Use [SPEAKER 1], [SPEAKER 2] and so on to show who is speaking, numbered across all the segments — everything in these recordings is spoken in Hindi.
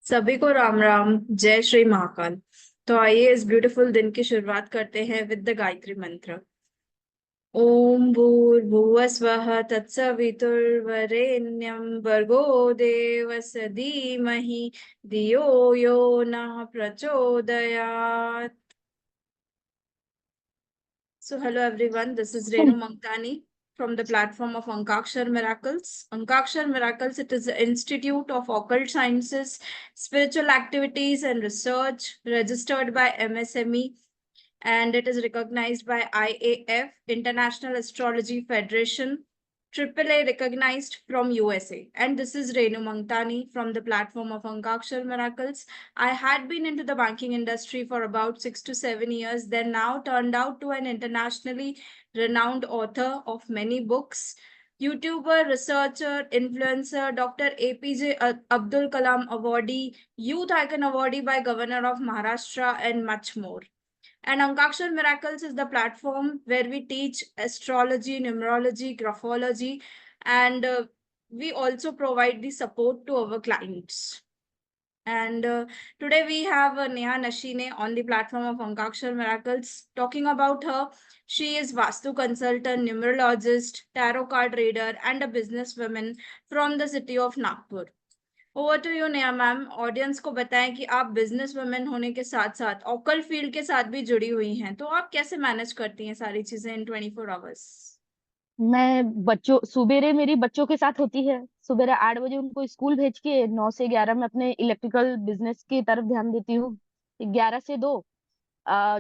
[SPEAKER 1] सभी को राम राम। जय श्री महाकाल। तो आइए इस ब्यूटीफुल दिन की शुरुआत करते हैं विद द गायत्री मंत्र। ओम भूर्भुवः स्वः तत्सवितुर्वरेण्यं भर्गो देवस्य धीमहि धियो यो नः प्रचोदयात्। So, hello everyone, this is Renu Mangtani from the platform of Ankakshar Miracles. Ankakshar Miracles, it is an institute of occult sciences, spiritual activities and research registered by MSME, and it is recognized by IAF, International Astrology Federation, AAA recognized from USA. And this is Renu Mangtani from the platform of Ankakshar Miracles. I had been into the banking industry for about 6 to 7 years, then now turned out to an internationally renowned author of many books, YouTuber, researcher, influencer, Dr. APJ Abdul Kalam Awardee, Youth Icon Awardee by Governor of Maharashtra, and much more. And Ankakshar Miracles is the platform where we teach astrology, numerology, graphology, and we also provide the support to our clients. And today we have Neha Nashine on the platform of Ankakshar Miracles. Talking about her, she is Vastu consultant, numerologist, tarot card reader, and a businesswoman from the city of Nagpur. Over to you Neha ma'am. Audience को बताएं कि आप बिजनेस वुमेन होने के साथ साथ ऑकल्ट फील्ड के साथ भी जुड़ी हुई हैं, तो आप कैसे मैनेज करती हैं सारी चीजें इन 24 आवर्स।
[SPEAKER 2] मैं बच्चों सुबेरे मेरी बच्चों के साथ होती है। सुबेरे 8 बजे उनको स्कूल भेज के 9 से 11 मैं अपने इलेक्ट्रिकल बिजनेस की तरफ ध्यान देती हूँ। 11 से 2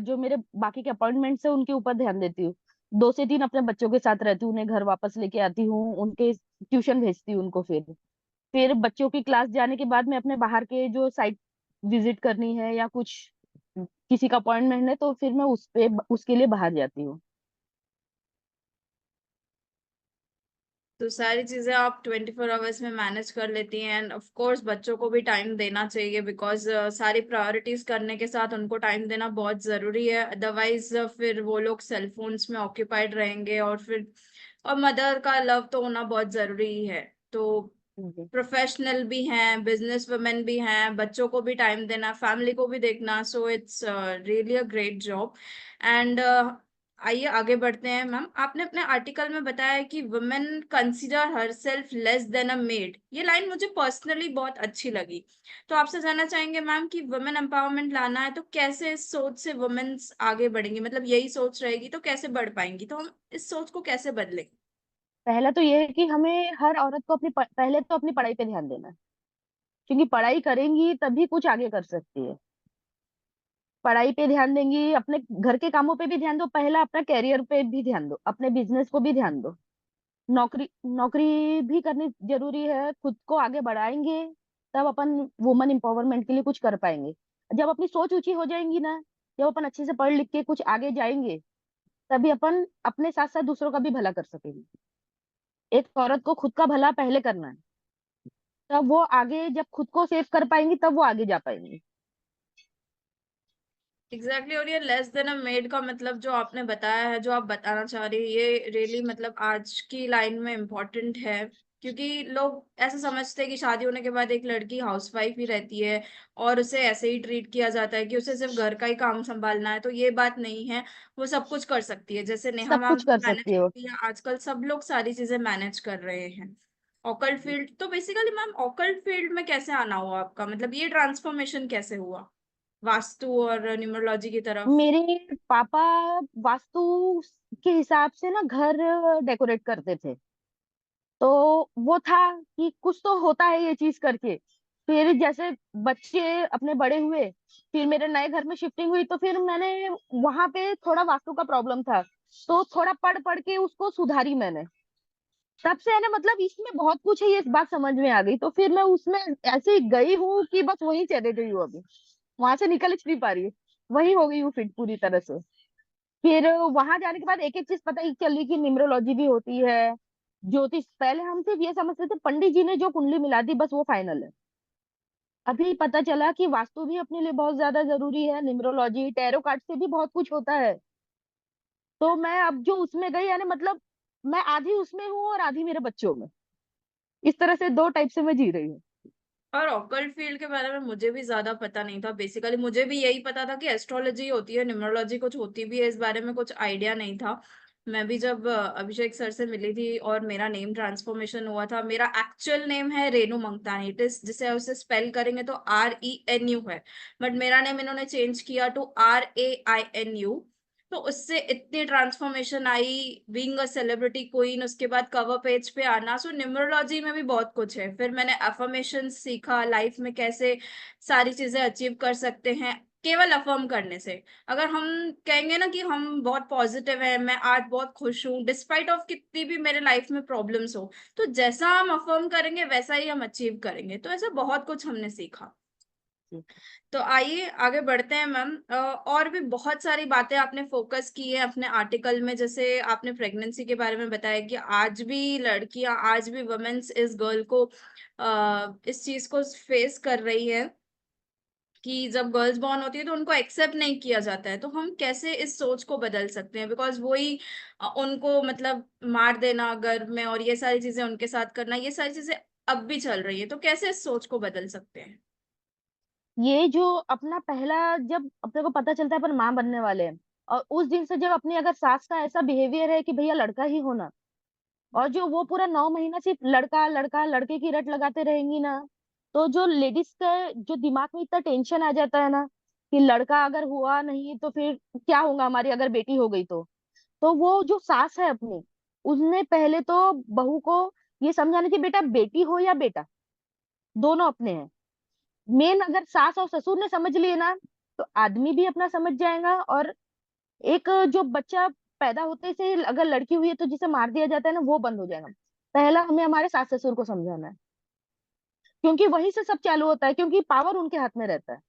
[SPEAKER 2] जो मेरे बाकी के अपॉइंटमेंट्स है उनके ऊपर ध्यान देती हूँ। 2 से 3 अपने बच्चों के साथ रहती हूँ, उन्हें घर वापस लेके आती हूँ, उनके ट्यूशन भेजती हूँ उनको। फिर बच्चों की क्लास जाने के बाद मैं अपने बाहर के जो साइट विजिट करनी है या कुछ किसी का अपॉइंटमेंट है तो फिर मैं उसके लिए बाहर जाती हूँ।
[SPEAKER 1] तो सारी चीजें आप 24 आवर्स में मैनेज कर लेती हैं, एंड ऑफ कोर्स बच्चों को भी टाइम देना चाहिए, बिकॉज सारी प्रायोरिटीज करने के साथ उनको टाइम देना बहुत जरूरी है। अदरवाइज फिर वो लोग सेल फोन्स में ऑक्यूपाइड रहेंगे, और मदर का लव तो होना बहुत जरूरी है। तो
[SPEAKER 2] जी।
[SPEAKER 1] प्रोफेशनल भी हैं, बिजनेस वुमेन भी हैं, बच्चों को भी टाइम देना, फैमिली को भी देखना, so it's really a great job. And आइए आगे बढ़ते हैं। मैम, आपने अपने आर्टिकल में बताया है कि women consider herself less than a maid. ये लाइन मुझे पर्सनली बहुत अच्छी लगी। तो आपसे जानना चाहेंगे मैम कि वुमेन एम्पावरमेंट लाना है तो कैसे इस सोच से वुमेन्स आगे बढ़ेंगी, मतलब यही सोच रहेगी तो कैसे बढ़ पाएंगी, तो हम इस सोच को कैसे बदलें।
[SPEAKER 2] पहला तो ये है कि हमें हर औरत को पहले तो अपनी पढ़ाई पे ध्यान देना है, क्योंकि पढ़ाई करेंगी तभी कुछ आगे कर सकती है। पढ़ाई पे ध्यान देंगी, अपने घर के कामों पे भी ध्यान दो, पहला अपना कैरियर पे भी ध्यान दो, अपने बिजनेस को भी ध्यान दो। नौकरी नौकरी भी करनी जरूरी है, खुद को आगे बढ़ाएंगे तब अपन वुमन एम्पावरमेंट के लिए कुछ कर पाएंगे। जब अपनी सोच ऊंची हो जाएंगी ना, जब अपन अच्छे से पढ़ लिख के कुछ आगे जाएंगे, तभी अपन अपने साथ साथ दूसरों का भी भला कर सकेंगे। एक औरत को खुद का भला पहले करना है, तब वो आगे, जब खुद को सेव कर पाएंगी तब वो आगे जा पाएंगी।
[SPEAKER 1] एग्जैक्टली और ये लेस देन अ मेड का मतलब जो आपने बताया है, जो आप बताना चाह रही है, ये रियली मतलब आज की लाइन में इम्पोर्टेंट है। क्योंकि लोग ऐसे समझते हैं कि शादी होने के बाद एक लड़की हाउसवाइफ ही रहती है और उसे ऐसे ही ट्रीट किया जाता है कि उसे सिर्फ घर का ही काम संभालना है, तो ये बात नहीं है। वो सब कुछ कर सकती है, जैसे नेहा
[SPEAKER 2] सब
[SPEAKER 1] मैम
[SPEAKER 2] कुछ कर
[SPEAKER 1] मैनेज
[SPEAKER 2] सकती है वो।
[SPEAKER 1] करती है, आजकल सब लोग सारी चीजें मैनेज कर रहे हैं। ऑकल्ट फील्ड तो बेसिकली मैम, ऑकल्ट फील्ड में कैसे आना हुआ आपका, मतलब ये ट्रांसफॉर्मेशन कैसे हुआ वास्तु और न्यूमरोलॉजी की तरफ।
[SPEAKER 2] मेरे पापा वास्तु के हिसाब से ना घर डेकोरेट करते थे, तो वो था कि कुछ तो होता है ये चीज करके। फिर जैसे बच्चे अपने बड़े हुए, फिर मेरे नए घर में शिफ्टिंग हुई, तो फिर मैंने वहां पे थोड़ा वास्तु का प्रॉब्लम था, तो थोड़ा पढ़ पढ़ के उसको सुधारी मैंने। तब से है ना, मतलब इसमें बहुत कुछ है, ये बात समझ में आ गई, तो फिर मैं उसमें ऐसे ही गई हूँ कि बस वहीं चले गई हूँ अभी। वहां से निकल ही नहीं पा रही हूँ, वही हो गई हूँ फिट पूरी तरह से। फिर वहां जाने के बाद एक एक चीज पता ही चली कि न्यूमरोलॉजी भी होती है, ज्योतिष। पहले हम सिर्फ ये समझते थे पंडित जी ने जो कुंडली मिला दी बस वो फाइनल है। अभी पता चला कि वास्तु भी अपने लिए बहुत ज्यादा जरूरी है, न्यूमरोलॉजी टैरो कार्ड से भी बहुत कुछ होता है। तो मैं अब जो उसमें गई, यानी मतलब मैं आधी उसमें हूँ और आधी मेरे बच्चों में। इस तरह से दो टाइप से मैं जी रही हूँ।
[SPEAKER 1] और ऑकल्ट फील्ड के बारे में मुझे भी ज्यादा पता नहीं था। बेसिकली मुझे भी यही पता था कि एस्ट्रोलॉजी होती है, न्यूमरोलॉजी कुछ होती भी है, इस बारे में कुछ आइडिया नहीं था। मैं भी जब अभिषेक सर से मिली थी और मेरा नेम ट्रांसफॉर्मेशन हुआ था, मेरा एक्चुअल नेम है रेनू मंगतानी, इट इज, जिसे उसे स्पेल करेंगे तो RENU है, बट मेरा नेम इन्होंने चेंज किया टू RAINU। तो उससे इतनी transformation I, being a celebrity queen, उसके बाद कवर पेज पे आना। सो न्यूमरोलॉजी में भी बहुत कुछ है। फिर मैंने अफर्मेशन सीखा, लाइफ में कैसे सारी चीजें अचीव कर सकते हैं केवल अफर्म करने से। अगर हम कहेंगे ना कि हम बहुत पॉजिटिव है, मैं आज बहुत खुश हूँ डिस्पाइट ऑफ कितनी भी मेरे लाइफ में प्रॉब्लम्स हो, तो जैसा हम अफर्म करेंगे वैसा ही हम अचीव करेंगे। तो ऐसा बहुत कुछ हमने सीखा। तो आइए आगे बढ़ते हैं मैम। और भी बहुत सारी बातें आपने फोकस की है अपने आर्टिकल में। जैसे आपने प्रेगनेंसी के बारे में बताया कि आज भी लड़कियां, आज भी वुमेन्स इस गर्ल को इस चीज को फेस कर रही है कि जब गर्ल्स बॉर्न होती है तो उनको एक्सेप्ट नहीं किया जाता है। तो हम कैसे इस सोच को बदल सकते हैं? बिकॉज वही उनको मतलब मार देना घर में और ये सारी चीजें उनके साथ करना, ये सारी चीजें अब भी चल रही है। तो कैसे इस सोच को बदल सकते हैं?
[SPEAKER 2] ये जो अपना पहला, जब अपने को पता चलता है अपन माँ बनने वाले हैं, और उस दिन से जब अपनी अगर सास का ऐसा बिहेवियर है कि भैया लड़का ही होना, और जो वो पूरा 9 महीना सिर्फ लड़का लड़का लड़के की रट लगाते रहेंगी ना, तो जो लेडीज का जो दिमाग में इतना टेंशन आ जाता है ना कि लड़का अगर हुआ नहीं तो फिर क्या होगा हमारी अगर बेटी हो गई तो वो जो सास है अपनी, उसने पहले तो बहू को ये समझाना कि बेटा बेटी हो या बेटा, दोनों अपने हैं। मेन अगर सास और ससुर ने समझ लिए ना, तो आदमी भी अपना समझ जाएगा। और एक जो बच्चा पैदा होते से अगर लड़की हुई है तो जिसे मार दिया जाता है ना, वो बंद हो जाएगा। पहला हमें हमारे सास ससुर को समझाना है, क्योंकि वहीं से सब चालू होता है, क्योंकि पावर उनके हाथ में रहता है।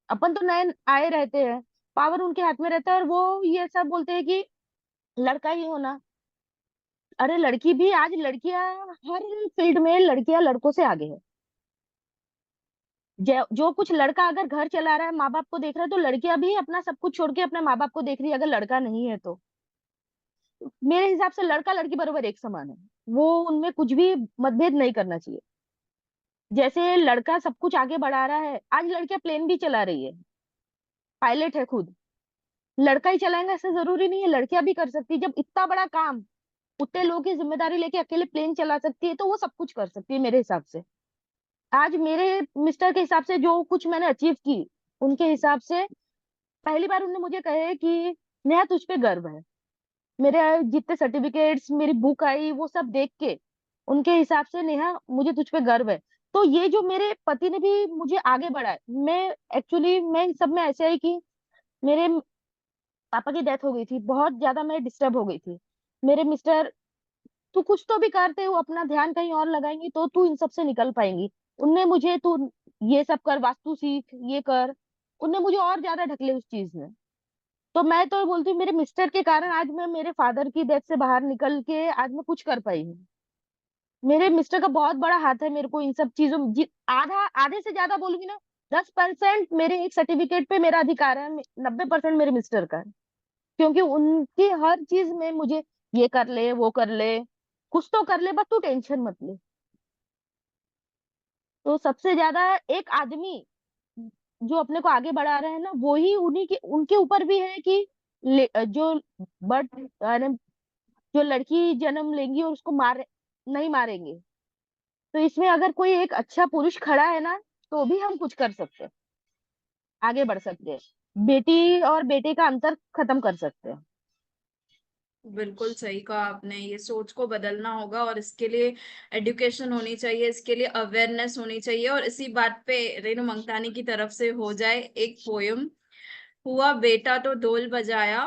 [SPEAKER 2] अपन तो नए आए रहते हैं, पावर उनके हाथ में रहता है, और वो ये सब बोलते हैं कि लड़का ही होना। अरे लड़की भी, आज लड़कियां हर फील्ड में लड़कियां लड़कों से आगे है। जो कुछ लड़का अगर घर चला रहा है, माँ बाप को देख रहा है, तो लड़कियां भी अपना सब कुछ छोड़ के अपने माँ बाप को देख रही है, अगर लड़का नहीं है तो। मेरे हिसाब से लड़का लड़की बराबर एक समान है, वो उनमें कुछ भी मतभेद नहीं करना चाहिए। जैसे लड़का सब कुछ आगे बढ़ा रहा है, आज लड़कियां प्लेन भी चला रही है, पायलट है खुद। लड़का ही चलाएगा ऐसा जरूरी नहीं है, लड़कियां भी कर सकती है। जब इतना बड़ा काम उतने लोगों की जिम्मेदारी लेके अकेले प्लेन चला सकती है, तो वो सब कुछ कर सकती है मेरे हिसाब से। आज मेरे मिस्टर के हिसाब से जो कुछ मैंने अचीव की, उनके हिसाब से पहली बार उन्होंने मुझे कहे कि नेहा तुझ पे गर्व है। मेरे जितने सर्टिफिकेट्स, मेरी बुक आई, वो सब देख के उनके हिसाब से नेहा मुझे तुझ पे गर्व है। तो ये जो मेरे पति ने भी मुझे आगे बढ़ाया, मैं एक्चुअली मैं इन सब में ऐसे है कि मेरे पापा की डेथ हो गई थी, बहुत ज्यादा मैं डिस्टर्ब हो गई थी। मेरे मिस्टर, तू कुछ तो भी करते हो, अपना ध्यान कहीं और लगाएंगी तो तू इन सब से निकल पाएंगी। उनने मुझे, तू ये सब कर, वास्तु सीख, ये कर, उनने मुझे और ज्यादा ढकले उस चीज में। तो मैं तो बोलती हूँ मेरे मिस्टर के कारण आज मैं मेरे फादर की डेथ से बाहर निकल के आज मैं कुछ कर पाई हूँ। मेरे मिस्टर का बहुत बड़ा हाथ है मेरे को इन सब चीजों में। आधा, आधे से ज्यादा बोलूंगी ना, 10% मेरे एक सर्टिफिकेट पे मेरा अधिकार है, 90% मेरे मिस्टर का है। क्योंकि उनकी हर चीज में मुझे ये कर ले, वो कर ले, कुछ तो कर ले, बस तू टेंशन मत ले। तो सबसे ज्यादा एक आदमी जो अपने को आगे बढ़ा रहे हैं ना, वो ही उन्हीं के, उनके ऊपर भी है कि जो बट यानी जो लड़की जन्म लेंगी और उसको मार नहीं मारेंगे। तो इसमें अगर कोई एक अच्छा पुरुष खड़ा है ना, तो भी हम कुछ कर सकते हैं, आगे बढ़ सकते हैं, बेटी और बेटे का अंतर खत्म कर सकते हैं।
[SPEAKER 1] बिल्कुल सही कहा आपने। ये सोच को बदलना होगा और इसके लिए एजुकेशन होनी चाहिए, इसके लिए अवेयरनेस होनी चाहिए। और इसी बात पे रेणु मंगतानी की तरफ से हो जाए एक पोयम। हुआ बेटा तो ढोल बजाया,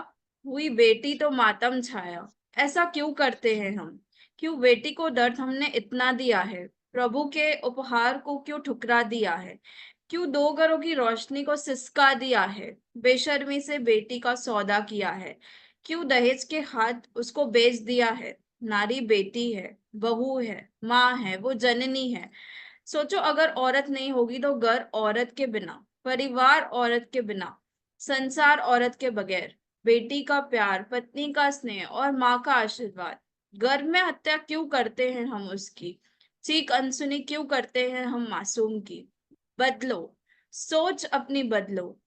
[SPEAKER 1] हुई बेटी तो मातम छाया। ऐसा क्यों करते हैं हम? क्यों बेटी को दर्द हमने इतना दिया है? प्रभु के उपहार को क्यों ठुकरा दिया है? क्यों दो घरों की रोशनी को सिसका दिया है? बेशर्मी से बेटी का सौदा किया है। क्यों दहेज के हाथ उसको बेच दिया है? नारी बेटी है, बहू है, माँ है, वो जननी है। सोचो अगर औरत नहीं होगी तो घर औरत के बिना, परिवार औरत के बिना, संसार औरत के बगैर, बेटी का प्यार, पत्नी का स्नेह और माँ का आशीर्वाद, घर में हत्या क्यों करते हैं हम उसकी? चीख अनसुनी क्यों करते हैं हम मासूम की। बदलो, सोच अपनी बदलो,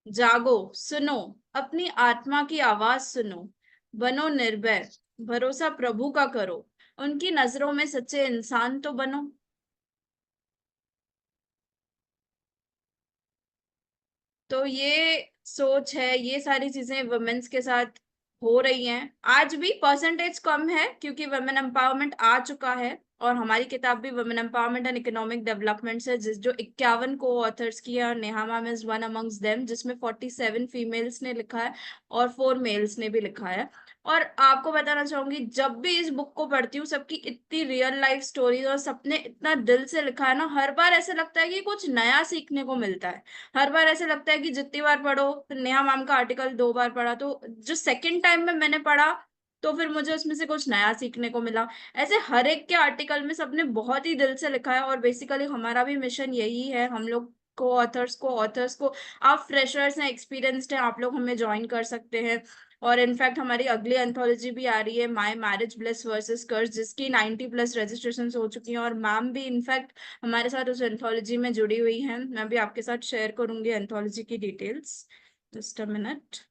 [SPEAKER 1] जागो, सुनो, अपनी आत्मा की आवाज सुनो, बनो निर्भय, भरोसा प्रभु का करो, उनकी नजरों में सच्चे इंसान तो बनो। तो ये सोच है, ये सारी चीजें वुमेन्स के साथ हो रही हैं। आज भी परसेंटेज कम है क्योंकि वुमेन एम्पावरमेंट आ चुका है, और हमारी किताब भी women empowerment and economic development से, जिस जो 51 को ऑथर्स की है, और Neha ma'am is one amongst them, जिसमें 47 फीमेल्स ने लिखा है और 4 मेल्स ने भी लिखा है। और आपको बताना चाहूंगी, जब भी इस बुक को पढ़ती हूँ, सबकी इतनी रियल लाइफ स्टोरीज और सबने इतना दिल से लिखा है ना, हर बार ऐसे लगता है कि कुछ नया सीखने को मिलता है। हर बार ऐसे लगता है कि जितनी बार पढ़ो, नेहा मैम का आर्टिकल 2 बार पढ़ा तो जो सेकंड टाइम में मैंने पढ़ा, तो फिर मुझे उसमें से कुछ नया सीखने को मिला। ऐसे हर एक के आर्टिकल में सबने बहुत ही दिल से लिखा है, और बेसिकली हमारा भी मिशन यही है, हम लोग को ऑथर्स को आप फ्रेशर्स हैं, एक्सपीरियंस्ड हैं, आप लोग हमें ज्वाइन कर सकते हैं। और इनफैक्ट हमारी अगली एंथोलॉजी भी आ रही है, माय मैरिज ब्लिस वर्सेस कर्स, जिसकी 90+ रजिस्ट्रेशन हो चुकी हैं, और मैम भी इनफैक्ट हमारे साथ उस एंथोलॉजी में जुड़ी हुई हैं। मैं भी आपके साथ शेयर करूंगी एंथोलॉजी की डिटेल्स। Just a minute.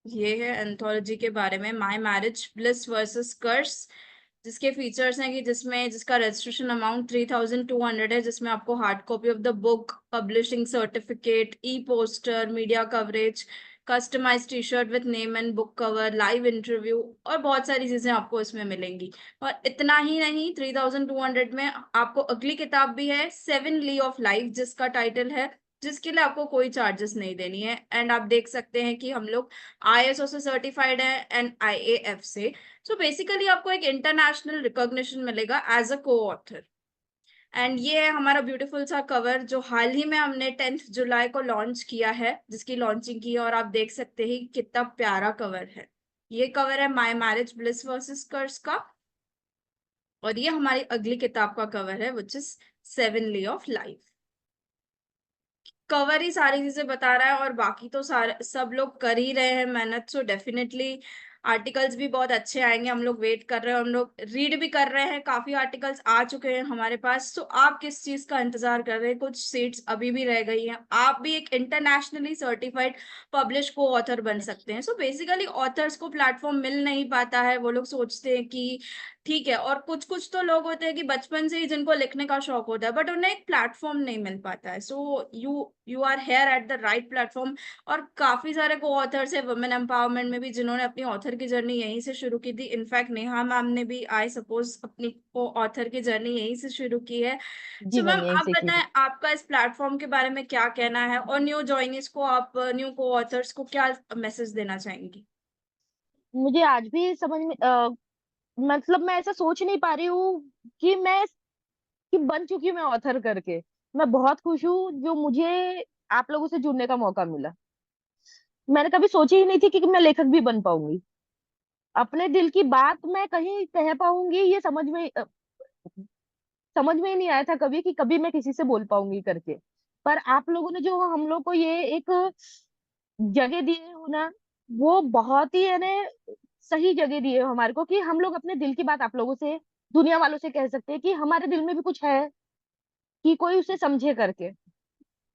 [SPEAKER 1] ये है एंथोलॉजी के बारे में, माय मैरिज ब्लिस वर्सेस कर्स, जिसके फीचर्स हैं कि जिसका रजिस्ट्रेशन अमाउंट 3200 है, जिसमें आपको hard copy of the book, publishing certificate, e poster, media coverage, customise T shirt with name and book cover, live interview, और बहुत सारी चीजें आपको इसमें मिलेंगी। और इतना ही नहीं, 3200 में आपको अगली किताब भी है, 7 ली ऑफ लाइफ, जिसका टाइटल है, जिसके लिए आपको कोई चार्जेस नहीं देनी है। एंड आप देख सकते हैं कि हम लोग आईएसओ से सर्टिफाइड है एंड आईएएफ से। सो बेसिकली आपको एक इंटरनेशनल रिकॉग्निशन मिलेगा एज अ को ऑथर। एंड ये है हमारा ब्यूटीफुल सा कवर, जो हाल ही में हमने 10 जुलाई को लॉन्च किया है, जिसकी लॉन्चिंग की है, और आप देख सकते हैं कि कितना प्यारा कवर है। ये कवर है my marriage bliss versus curse का, और ये हमारी अगली किताब का कवर है, which is 7 lee of life. Cover ही सारी चीजें बता रहा है, और बाकी तो सारे सब लोग कर ही रहे हैं मेहनत, सो डेफिनेटली आर्टिकल्स भी बहुत अच्छे आएंगे। हम लोग वेट कर रहे हैं, हम लोग रीड भी कर रहे हैं, काफी आर्टिकल्स आ चुके हैं हमारे पास। सो आप किस चीज का इंतजार कर रहे हैं? कुछ सीट्स अभी भी रह गई हैं, आप भी एक इंटरनेशनली सर्टिफाइड पब्लिश को ऑथर बन सकते हैं। सो बेसिकली ऑथर्स को प्लेटफॉर्म मिल नहीं पाता है, वो लोग सोचते हैं कि ठीक है, और कुछ कुछ तो लोग होते हैं कि बचपन से ही जिनको लिखने का शौक होता है, बट उन्हें एक प्लेटफॉर्म नहीं मिल पाता है। So you are here at the right platform. और काफी सारे को ऑथर्स है वुमेन एम्पावरमेंट में भी, जिन्होंने अपनी ऑथर की जर्नी यहीं से शुरू की थी। इनफैक्ट नेहा मैम ने भी, आई सपोज, अपनी को ऑथर की जर्नी यहीं से शुरू की है।
[SPEAKER 2] जी
[SPEAKER 1] सो मैम
[SPEAKER 2] मैम, यहीं
[SPEAKER 1] आप
[SPEAKER 2] से की
[SPEAKER 1] बताएं,
[SPEAKER 2] थी।
[SPEAKER 1] आपका इस प्लेटफॉर्म के बारे में क्या कहना है, और न्यू जॉइनिस को, आप न्यू को ऑथर्स को क्या मैसेज देना चाहेंगी?
[SPEAKER 2] मुझे आज भी समझ में मतलब मैं ऐसा सोच नहीं पा रही हूँ कि मैं कि बन चुकी हूँ मैं ऑथर करके। मैं बहुत खुश हूँ जो मुझे आप लोगों से जुड़ने का मौका मिला। मैंने कभी सोची ही नहीं थी कि मैं लेखक भी बन पाऊंगी। अपने दिल की बात मैं कहीं कह पाऊंगी, ये समझ में ही नहीं आया था कभी कि कभी मैं किसी से बोल पाऊंगी करके। पर आप लोगों ने जो हम लोग को ये एक जगह दी है हो ना, वो बहुत ही है ना सही जगह दी है हमारे को, कि हम लोग अपने दिल की बात आप लोगों से, दुनिया वालों से कह सकते हैं कि हमारे दिल में भी कुछ है, कि कोई उसे समझे करके।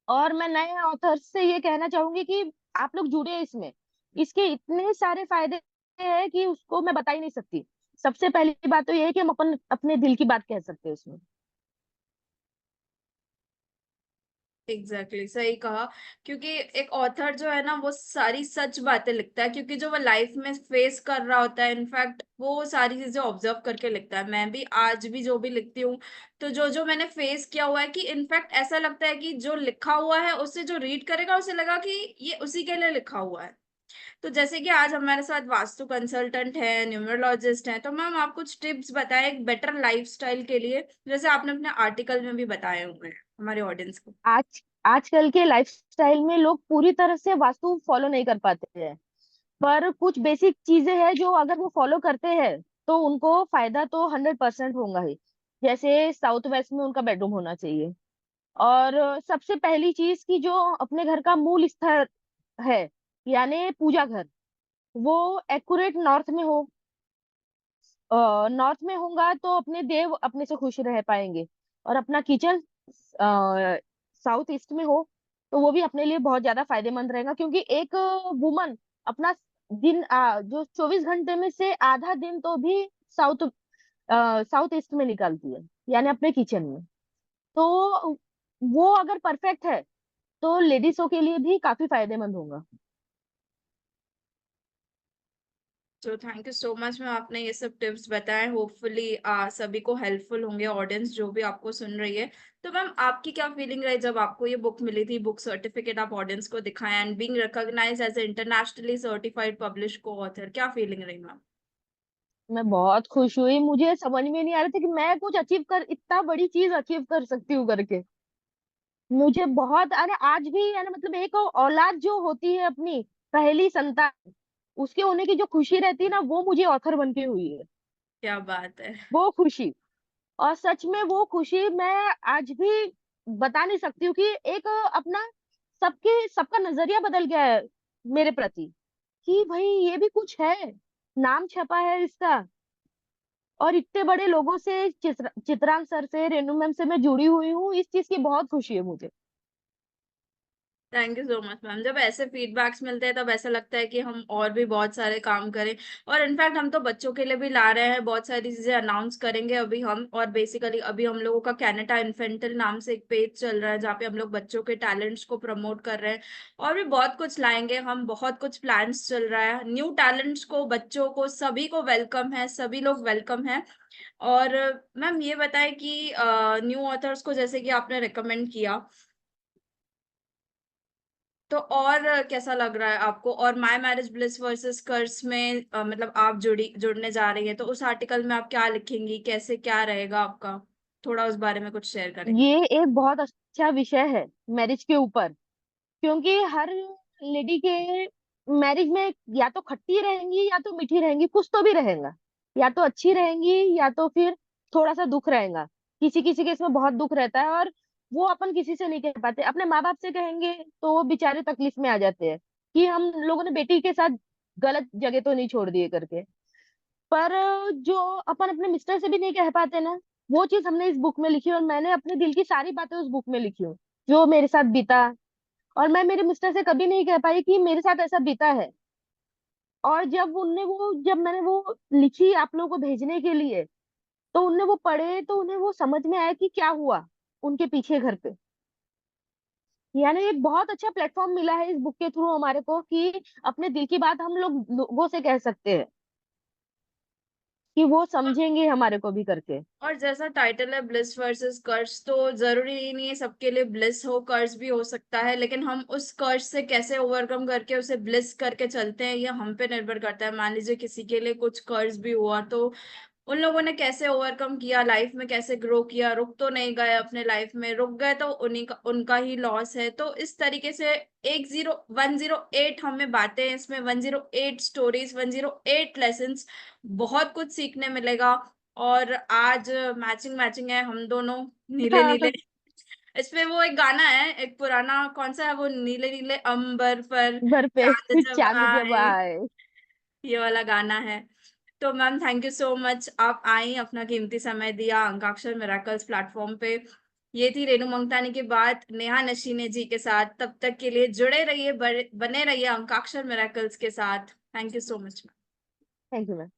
[SPEAKER 2] और मैं नए ऑथर से ये कहना चाहूंगी कि आप लोग जुड़े इसमें। इसके इतने सारे फायदे हैं कि उसको मैं बता ही नहीं सकती। सबसे पहली बात तो ये है कि हम अपने दिल की बात कह सकते हैं उसमें।
[SPEAKER 1] एग्जैक्टली सही कहा। क्योंकि एक ऑथर जो है ना, वो सारी सच बातें लिखता है, क्योंकि जो वो लाइफ में फेस कर रहा होता है, इनफैक्ट वो सारी चीजें ऑब्जर्व करके लिखता है। मैं भी आज भी जो भी लिखती हूँ, तो जो जो मैंने फेस किया हुआ है, कि इनफैक्ट ऐसा लगता है कि जो लिखा हुआ है, उससे जो रीड करेगा उसे लगा कि ये उसी के लिए लिखा हुआ है। तो जैसे कि आज हमारे साथ वास्तु कंसल्टेंट है, न्यूमरोलॉजिस्ट है, तो मैम आप कुछ टिप्स बताएं एक बेटर लाइफस्टाइल के लिए, जैसे आपने अपने आर्टिकल में भी बताए हुए हैं हमारे ऑडियंस को।
[SPEAKER 2] आजकल के लाइफस्टाइल में लोग पूरी तरह से वास्तु फॉलो नहीं कर पाते हैं। पर कुछ बेसिक चीजें हैं जो अगर वो फॉलो करते हैं तो उनको फायदा तो 100% होगा ही। जैसे साउथ वेस्ट में उनका बेडरूम होना चाहिए। और सबसे पहली चीज की जो अपने घर का मूल स्तर है, यानी पूजा घर, वो एक्यूरेट नॉर्थ में हो। नॉर्थ में होगा तो अपने देव अपने से खुश रह पाएंगे। और अपना किचन साउथ ईस्ट में हो तो वो भी अपने लिए बहुत ज्यादा फायदेमंद रहेगा, क्योंकि एक वुमन अपना दिन जो 24 घंटे में से आधा दिन तो भी साउथ साउथ ईस्ट में निकालती है, यानी अपने किचन में। तो वो अगर परफेक्ट है तो लेडीजों के लिए भी काफी फायदेमंद होगा।
[SPEAKER 1] तो thank you so much ma'am, आपने ये सब टिप्स बताए, होपफुली सभी को हेल्पफुल होंगे, ऑडियंस जो भी आपको सुन रही है। तो मैम आपकी क्या फीलिंग रही जब आपको ये बुक मिली थी, बुक सर्टिफिकेट आप ऑडियंस को दिखाएं and being recognised as a internationally certified publish coauthor, क्या फीलिंग रही मैम?
[SPEAKER 2] मैं बहुत खुश हुई, मुझे समझ में नहीं आ रहा था कि मैं कुछ अचीव कर, इतना बड़ी चीज अचीव कर सकती हूँ करके। मुझे बहुत, अरे आज भी यानी मतलब एक औलाद जो होती है अपनी पहली संतान, उसके होने की जो खुशी रहती है ना, वो मुझे ऑथर बन के हुई है।
[SPEAKER 1] क्या बात है।
[SPEAKER 2] वो खुशी, और सच में वो खुशी मैं आज भी बता नहीं सकती हूँ कि एक अपना सबके सबका नजरिया बदल गया है मेरे प्रति, कि भाई ये भी कुछ है, नाम छपा है इसका। और इतने बड़े लोगों से, चित्रांग सर से, रेणु मैम से मैं जुड़ी हुई हूँ, इस चीज की बहुत खुशी है मुझे।
[SPEAKER 1] Thank you so much ma'am, जब ऐसे फीडबैक्स मिलते हैं तब ऐसा लगता है कि हम और भी बहुत सारे काम करें। और इनफैक्ट हम तो बच्चों के लिए भी ला रहे हैं, बहुत सारी चीजें अनाउंस करेंगे अभी हम। और बेसिकली अभी हम लोगों का कैनेटा इन्फेंटल नाम से एक पेज चल रहा है जहाँ पे हम लोग बच्चों के टैलेंट्स को प्रमोट कर रहे हैं। और भी बहुत कुछ लाएंगे हम, बहुत कुछ प्लान्स चल रहा है, न्यू टैलेंट्स को, बच्चों को, सभी को वेलकम है, सभी लोग वेलकम है। और मैम ये बताएं कि न्यू ऑथर्स को जैसे कि आपने रिकमेंड किया, तो और कैसा लग रहा है आपको? और माय मैरिज ब्लिस वर्सेस कर्स में मतलब आप जुड़ने जा रही हैं, तो उस आर्टिकल में आप क्या लिखेंगी, कैसे क्या रहेगा आपका? थोड़ा उस बारे में कुछ शेयर करें।
[SPEAKER 2] ये एक बहुत अच्छा विषय है मैरिज के ऊपर, क्योंकि हर लेडी के मैरिज में या तो खट्टी रहेंगी या तो मीठी रहेंगी, कुछ तो भी रहेगा। या तो अच्छी रहेंगी या तो फिर थोड़ा सा दुख रहेगा। किसी किसी के इसमें बहुत दुख रहता है, और वो अपन किसी से नहीं कह पाते। अपने माँ बाप से कहेंगे तो वो बेचारे तकलीफ में आ जाते हैं कि हम लोगों ने बेटी के साथ गलत जगह तो नहीं छोड़ दिए करके। पर जो अपन अपने मिस्टर से भी नहीं कह पाते ना, वो चीज हमने इस बुक में लिखी, और मैंने अपने दिल की सारी बातें उस बुक में लिखी हूँ, जो मेरे साथ बीता। और मैं मेरे मिस्टर से कभी नहीं कह पाई कि मेरे साथ ऐसा बीता है। और जब मैंने वो लिखी आप लोगों को भेजने के लिए, तो उनने वो पढ़े तो उन्हें वो समझ में आया कि क्या हुआ उनके पीछे घर पे। यानी एक बहुत अच्छा प्लेटफॉर्म मिला है इस बुक के थ्रू हमारे को, कि अपने दिल की बात हम लोग लोगों से कह सकते हैं, कि वो समझेंगे हमारे को भी करके।
[SPEAKER 1] और जैसा टाइटल है ब्लिस वर्सेस कर्स, तो जरूरी नहीं है सबके लिए ब्लिस हो, कर्स भी हो सकता है, लेकिन हम उस कर्स से कैसे ओवरकम करके उसे ब्लिस करके चलते हैं, ये हम पे निर्भर करता है। मान लीजिए किसी के लिए कुछ कर्स भी हुआ, तो उन लोगों ने कैसे ओवरकम किया, लाइफ में कैसे ग्रो किया, रुक तो नहीं गए अपने लाइफ में, रुक गए तो उन्हीं का उनका ही लॉस है। तो इस तरीके से 108 हमें बातें हैं इसमें, 108 स्टोरीज, 108 लेसन्स, बहुत कुछ सीखने मिलेगा। और आज मैचिंग मैचिंग है हम दोनों, नीले नीले। इसमें वो एक गाना है, एक पुराना, कौन सा है वो, नीले नीले अंबर पर
[SPEAKER 2] घर पे
[SPEAKER 1] चांद जब
[SPEAKER 2] चांद जब
[SPEAKER 1] आए,
[SPEAKER 2] आए।
[SPEAKER 1] ये वाला गाना है। तो ma'am thank you so much, आप आई, अपना कीमती समय दिया अंकाक्षर मिराकल्स प्लेटफॉर्म पे। ये थी रेणु मंगतानी की बात नेहा नशीने जी के साथ। तब तक के लिए जुड़े रहिए, बने रहिए अंकाक्षर मिराकल्स के साथ। Thank you so much.
[SPEAKER 2] Thank you ma'am.